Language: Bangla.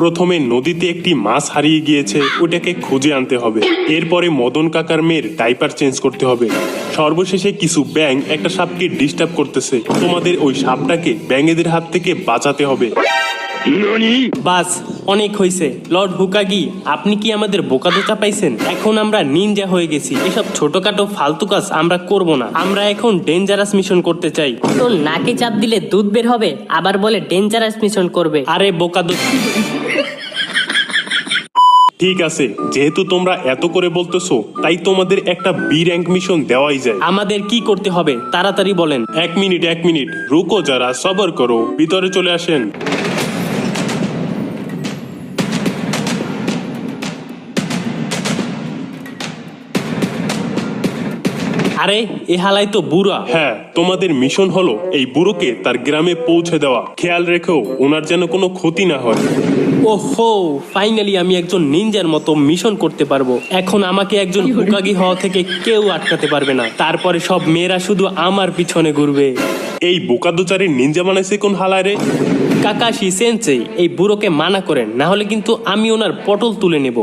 প্রথমে নদীতে একটি মাছ হারিয়ে গিয়েছে, ওটাকে খুঁজে আনতে হবে। এরপরে মদন কাকার মেয়ের ডাইপার চেঞ্জ করতে হবে। সর্বশেষে কিছু ব্যাঙ একটা সাপকে ডিস্টার্ব করতেছে, তোমাদের ওই সাপটাকে ব্যাঙেদের হাত থেকে বাঁচাতে হবে। বাস, অনেক হয়েছে। লর্ড হুকাগি, আপনি কি আমাদের বোকাদোকা পাইছেন? এখন আমরা নিনজা হয়ে গেছি, এসব ছোটখাটো ফালতু কাজ আমরা করব না। আমরা এখন ডেঞ্জারাস মিশন করতে চাই। তোর নাকে চাপ দিলে দুধ বের হবে, আবার বলে ডেঞ্জারাস মিশন করবে। আরে বোকাদোকা, ঠিক আছে, যেহেতু তোমরা এত করে বলতেছো, তাই তোমাদের একটা বি র্যাঙ্ক মিশন দেওয়াই যায়। আমাদের কি করতে হবে তাড়াতাড়ি বলেন। এক মিনিট, রুকো যারা, সবর করো, ভিতরে চলে আসেন। আরে এ হালাই তো বুড়া। হ্যাঁ, তোমাদের মিশন হলো এই বুড়োকে তার গ্রামে পৌঁছে দেওয়া। খেয়াল রেখো ওনার যেন কোনো ক্ষতি না হয়। ওহো, ফাইনালি আমি একজন নিনজার মতো মিশন করতে পারবো। এখন আমাকে একজন হুকাগি হওয়া থেকে কেউ আটকাতে পারবে না। তারপরে সব মেয়েরা শুধু আমার পিছনে ঘুরবে। এই বোকাদোচারের নিনজা বানাইছে কোন হালায় রে? কাকাশি সেন্সেই, এই বুড়োকে মানা করেন, না হলে কিন্তু আমি ওনার পটল তুলে নেব।